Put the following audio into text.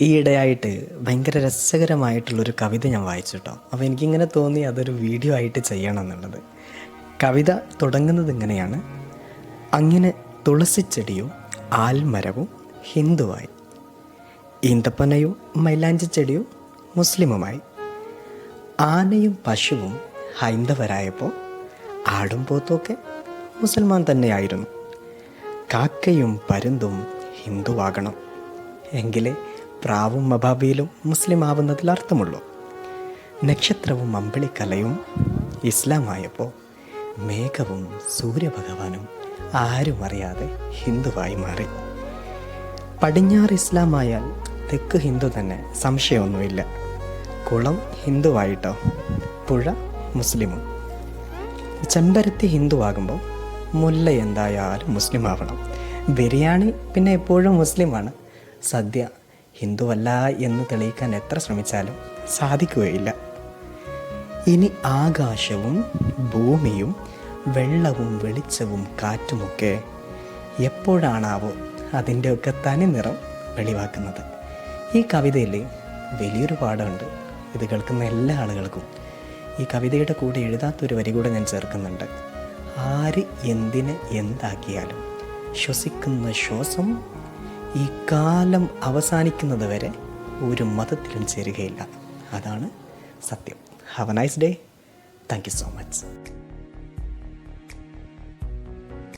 ഈയിടെയായിട്ട് ഭയങ്കര രസകരമായിട്ടുള്ളൊരു കവിത ഞാൻ വായിച്ചു കേട്ടോ. അപ്പോൾ എനിക്കിങ്ങനെ തോന്നി അതൊരു വീഡിയോ ആയിട്ട് ചെയ്യണം എന്നുള്ളത്. കവിത തുടങ്ങുന്നത് ഇങ്ങനെയാണ്: അങ്ങനെ തുളസിച്ചെടിയും ആൽമരവും ഹിന്ദുവായി, ഈന്തപ്പനയും മൈലാഞ്ചിച്ചെടിയും മുസ്ലിമുമായി, ആനയും പശുവും ഹൈന്ദവരായപ്പോൾ ആടും പോത്തൊക്കെ മുസൽമാൻ തന്നെയായിരുന്നു. കാക്കയും പരുന്തും ഹിന്ദുവാകണം, എങ്കിലേ പ്രാവും മബാബിയിലും മുസ്ലിം ആവുന്നതിൽ അർത്ഥമുള്ളൂ. നക്ഷത്രവും അമ്പിളിക്കലയും ഇസ്ലാമായപ്പോൾ മേഘവും സൂര്യഭഗവാനും ആരും അറിയാതെ ഹിന്ദുവായി മാറി. പടിഞ്ഞാറ് ഇസ്ലാമായാൽ തെക്ക് ഹിന്ദു തന്നെ, സംശയമൊന്നുമില്ല. കുളം ഹിന്ദുവായിട്ടോ, പുഴ മുസ്ലിമും. ചെമ്പരത്തി ഹിന്ദുവാകുമ്പോൾ മുല്ല എന്തായാലും മുസ്ലിം ആവണം. ബിരിയാണി പിന്നെ എപ്പോഴും മുസ്ലിമാണ്. സദ്യ ഹിന്ദുവല്ല എന്ന് തെളിയിക്കാൻ എത്ര ശ്രമിച്ചാലും സാധിക്കുകയില്ല. ഇനി ആകാശവും ഭൂമിയും വെള്ളവും വെളിച്ചവും കാറ്റുമൊക്കെ എപ്പോഴാണാവോ അതിൻ്റെയൊക്കെ തനി നിറം വെളിവാക്കുന്നത്. ഈ കവിതയിൽ വലിയൊരു പാഠമുണ്ട്. ഇത് കേൾക്കുന്ന എല്ലാ ആളുകൾക്കും. ഈ കവിതയുടെ കൂടെ എഴുതാത്തൊരു വരി കൂടെ ഞാൻ ചേർക്കുന്നുണ്ട്: ആര് എന്തിനെ എന്താക്കിയാലും ശ്വസിക്കുന്ന ശ്വാസം ഈ കാലം അവസാനിക്കുന്നത് വരെ ഒരു മതത്തിലും ചേരുകയില്ല. അതാണ് സത്യം. Have A nice day. Thank you so much.